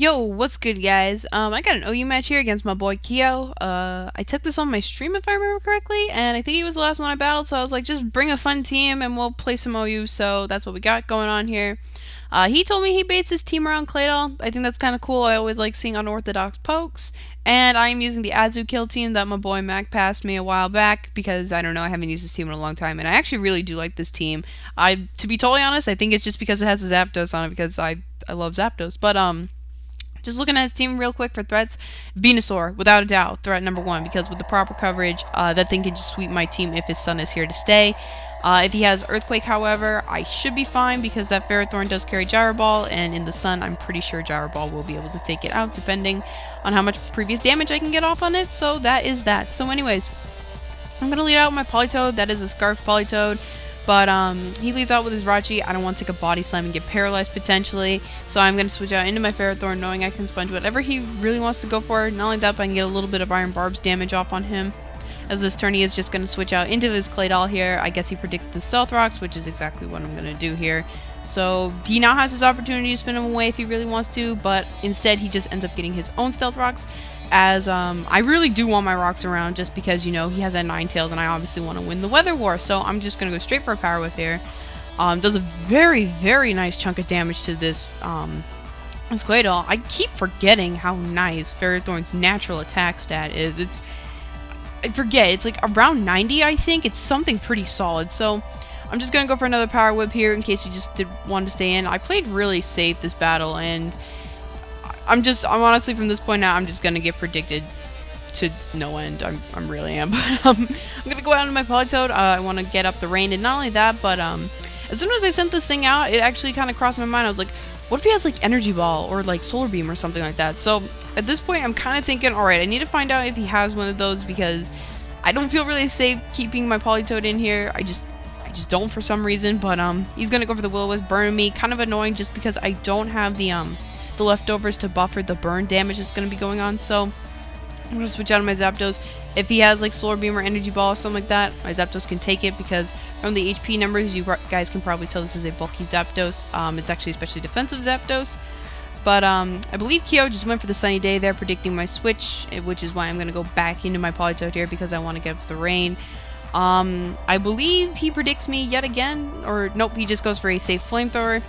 Yo, what's good, guys? I got an OU match here against my boy Kiyo. I took this on my stream if I remember correctly, and I think he was the last one I battled, so I was like, just bring a fun team and we'll play some OU, so that's what we got going on here. He told me he baits his team around Claydol. I think that's kind of cool. I always like seeing unorthodox pokes, and I'm using the Azu kill team that my boy Mac passed me a while back because, I don't know, I haven't used this team in a long time, and I actually really do like this team. To be totally honest, I think it's just because it has a Zapdos on it because I love Zapdos, but just looking at his team real quick for threats, Venusaur, without a doubt, threat number one, because with the proper coverage, that thing can just sweep my team if his sun is here to stay. If he has Earthquake, however, I should be fine because that Ferrothorn does carry Gyro Ball, and in the sun, I'm pretty sure Gyro Ball will be able to take it out, depending on how much previous damage I can get off on it, so that is that. So anyways, I'm going to lead out with my Politoed. That is a Scarf Politoed. But he leads out with his Rachi. I don't want to take a Body Slam and get paralyzed potentially. So I'm going to switch out into my Ferrothorn knowing I can sponge whatever he really wants to go for. Not only that, but I can get a little bit of Iron Barb's damage off on him. As this turn, he is just going to switch out into his Claydol here. I guess he predicted the Stealth Rocks, which is exactly what I'm going to do here. So he now has his opportunity to spin him away if he really wants to, but instead he just ends up getting his own Stealth Rocks. As I really do want my rocks around just because, you know, he has that Ninetales and I obviously want to win the Weather War, so I'm just going to go straight for a Power Whip here. Does a very, very nice chunk of damage to this Claydol. I keep forgetting how nice Ferrothorn's natural attack stat is. I forget, it's like around 90, I think. It's something pretty solid, so I'm just going to go for another Power Whip here in case you just want to stay in. I played really safe this battle, and I'm honestly from this point now, I'm just gonna get predicted to no end. I'm really am. But I'm gonna go out into my Politoed. I want to get up the rain, and not only that, but as soon as I sent this thing out, it actually kind of crossed my mind. I was like, what if he has like Energy Ball or like Solar Beam or something like that? So at this point, I'm kind of thinking, all right, I need to find out if he has one of those because I don't feel really safe keeping my Politoed in here. I just don't for some reason. But he's gonna go for the Will-O-Wisp, burning me. Kind of annoying just because I don't have the leftovers to buffer the burn damage that's going to be going on, so I'm going to switch out of my Zapdos. If he has like Solar Beam or Energy Ball or something like that, my Zapdos can take it because from the HP numbers, you guys can probably tell this is a bulky Zapdos. It's actually especially defensive Zapdos. But I believe Kiyo just went for the Sunny Day there, predicting my switch, which is why I'm going to go back into my Politoed here because I want to get up the rain. I believe he predicts me yet again, or nope, he just goes for a safe Flamethrower.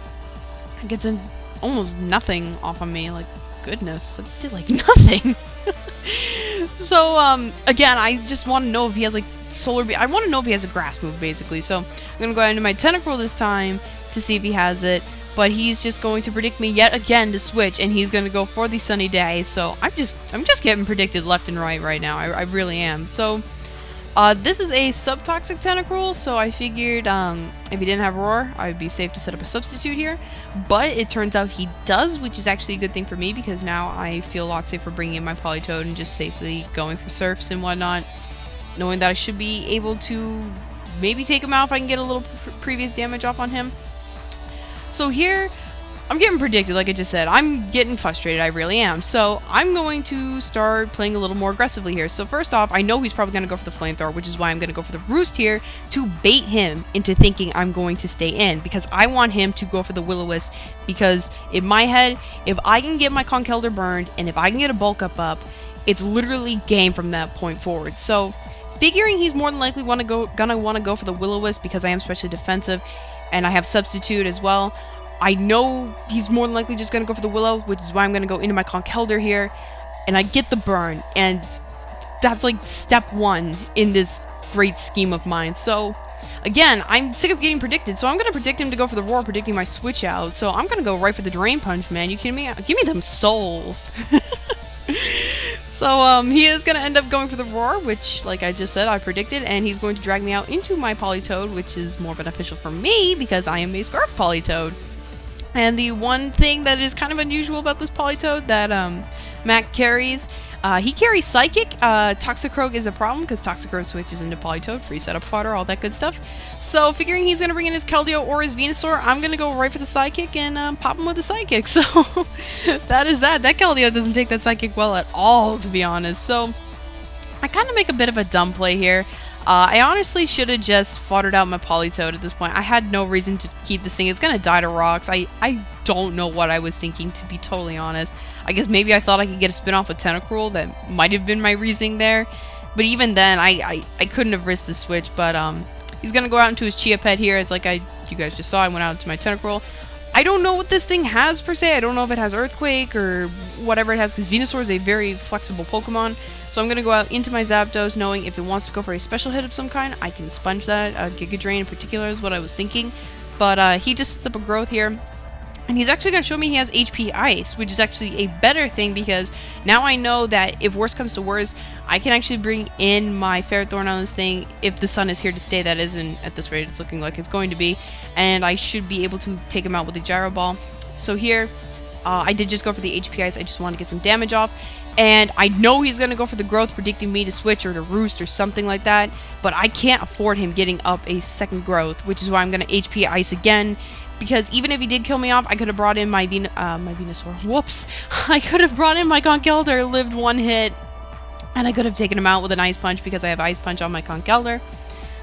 Gets in almost nothing off on me. Like, goodness, I did like nothing. So again, I just want to know if he has like Solar Beam. I want to know if he has a grass move basically, so I'm gonna go into my Tentacruel this time to see if he has it, but he's just going to predict me yet again to switch, and he's gonna go for the Sunny Day. So I'm just getting predicted left and right now. I really am. So this is a Subtoxic Tentacruel, so I figured if he didn't have Roar, I would be safe to set up a substitute here. But it turns out he does, which is actually a good thing for me because now I feel a lot safer bringing in my Politoed and just safely going for Surfs and whatnot, knowing that I should be able to maybe take him out if I can get a little previous damage off on him. So here, I'm getting predicted, like I just said. I'm getting frustrated, I really am. So I'm going to start playing a little more aggressively here. So first off, I know he's probably going to go for the Flamethrower, which is why I'm going to go for the Roost here to bait him into thinking I'm going to stay in, because I want him to go for the Will-O-Wisp, because in my head, if I can get my Conkeldurr burned, and if I can get a Bulk up, it's literally game from that point forward. So figuring he's more than likely gonna want to go for the Will-O-Wisp because I am specially defensive, and I have Substitute as well. I know he's more than likely just going to go for the Willow, which is why I'm going to go into my Conkeldurr here, and I get the burn, and that's like step one in this great scheme of mine. So again, I'm sick of getting predicted, so I'm going to predict him to go for the Roar, predicting my switch out. So I'm going to go right for the Drain Punch, man. You kidding me? Give me them souls. So he is going to end up going for the Roar, which, like I just said, I predicted, and he's going to drag me out into my Politoed, which is more beneficial for me because I am a Scarf Politoed. And the one thing that is kind of unusual about this Politoed that Mac carries, he carries Psychic. Toxicroak is a problem because Toxicroak switches into Politoed, free setup fodder, all that good stuff. So figuring he's going to bring in his Keldeo or his Venusaur, I'm going to go right for the Psychic and pop him with the Psychic. So that is that. That Keldeo doesn't take that Psychic well at all, to be honest. So I kind of make a bit of a dumb play here. I honestly should have just foddered out my Politoed at this point. I had no reason to keep this thing. It's gonna die to rocks. I don't know what I was thinking, to be totally honest. I guess maybe I thought I could get a spin off with Tentacruel. That might have been my reasoning there. But even then, I couldn't have risked the switch. But he's gonna go out into his Chia Pet here, as you guys just saw. I went out to my Tentacruel. I don't know what this thing has per se. I don't know if it has Earthquake or whatever it has, because Venusaur is a very flexible Pokemon. So I'm going to go out into my Zapdos, knowing if it wants to go for a special hit of some kind, I can sponge that. Giga Drain in particular is what I was thinking. But he just sets up a Growth here. And he's actually going to show me he has HP Ice, which is actually a better thing, because now I know that if worst comes to worst, I can actually bring in my Ferrothorn on this thing if the sun is here to stay. That is, and at this rate it's looking like it's going to be. And I should be able to take him out with a Gyro Ball. So here, I did just go for the HP Ice. I just want to get some damage off. And I know he's going to go for the Growth, predicting me to switch or to Roost or something like that. But I can't afford him getting up a second Growth, which is why I'm going to HP Ice again. Because even if he did kill me off, I could have brought in my Venusaur. Whoops. I could have brought in my Conkeldurr, lived one hit, and I could have taken him out with an Ice Punch because I have Ice Punch on my Conkeldurr.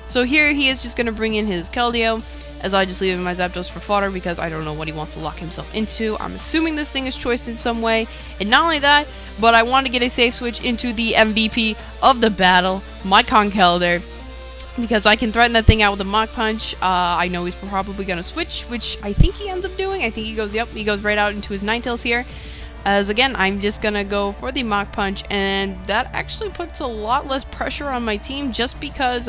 So here he is just going to bring in his Keldeo, as I just leave him my Zapdos for fodder because I don't know what he wants to lock himself into. I'm assuming this thing is choiced in some way. And not only that, but I want to get a safe switch into the MVP of the battle, my Conkeldurr, because I can threaten that thing out with a Mach Punch. I know he's probably going to switch, which I think he ends up doing. I think he goes, yep, he goes right out into his Ninetales here. As again, I'm just going to go for the Mach Punch, and that actually puts a lot less pressure on my team, just because,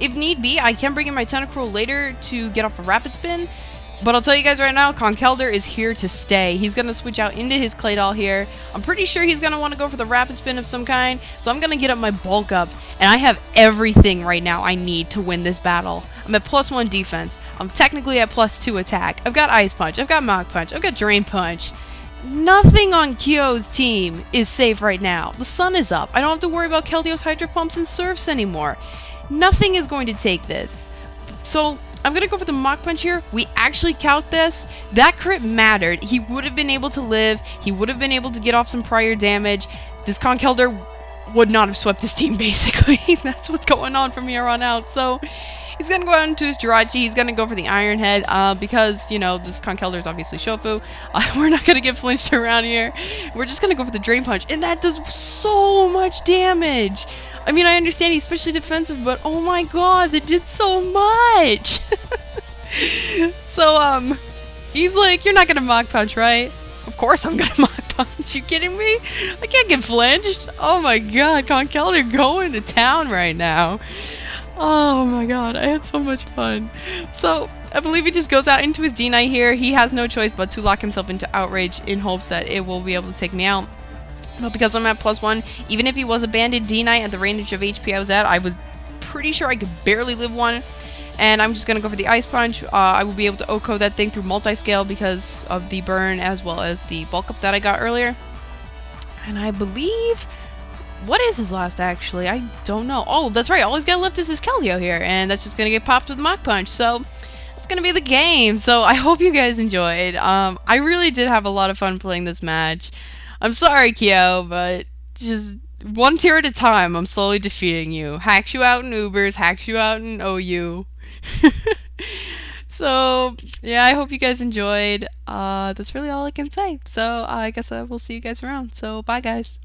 if need be, I can bring in my Tentacruel later to get off a Rapid Spin. But I'll tell you guys right now, Conkeldurr is here to stay. He's going to switch out into his Claydol here. I'm pretty sure he's going to want to go for the Rapid Spin of some kind. So I'm going to get up my Bulk Up. And I have everything right now I need to win this battle. I'm at +1 defense. I'm technically at +2 attack. I've got Ice Punch. I've got Mach Punch. I've got Drain Punch. Nothing on Kiyo's team is safe right now. The sun is up. I don't have to worry about Keldeo's Hydro Pumps and Surfs anymore. Nothing is going to take this. So I'm going to go for the Mach Punch here. We actually count this. That crit mattered. He would have been able to live. He would have been able to get off some prior damage. This Conkeldurr would not have swept this team, basically. That's what's going on from here on out. So he's going to go out into his Jirachi. He's going to go for the Iron Head because, you know, this Conkeldurr is obviously Shofu. We're not going to get flinched around here. We're just going to go for the Drain Punch. And that does so much damage. I mean, I understand he's especially defensive, but oh my god, that did so much! So, he's like, you're not gonna Mach Punch, right? Of course I'm gonna Mach Punch, you kidding me? I can't get flinched! Oh my god, Conkeldurr going to town right now. Oh my god, I had so much fun. So, I believe he just goes out into his D-Knight here. He has no choice but to lock himself into Outrage in hopes that it will be able to take me out. But because I'm at +1, even if he was a banded D-Knight at the range of HP I was at, I was pretty sure I could barely live one. And I'm just going to go for the Ice Punch. I will be able to OHKO that thing through Multiscale because of the burn as well as the Bulk Up that I got earlier. And I believe... what is his last, actually? I don't know. Oh, that's right. All he's got left is his Keldeo here. And that's just going to get popped with Mach Punch. So it's going to be the game. So I hope you guys enjoyed. I really did have a lot of fun playing this match. I'm sorry, Kiyo, but just one tier at a time, I'm slowly defeating you. Hacks you out in Ubers, hacks you out in OU. So, yeah, I hope you guys enjoyed. That's really all I can say. So, I guess I will see you guys around. So, bye, guys.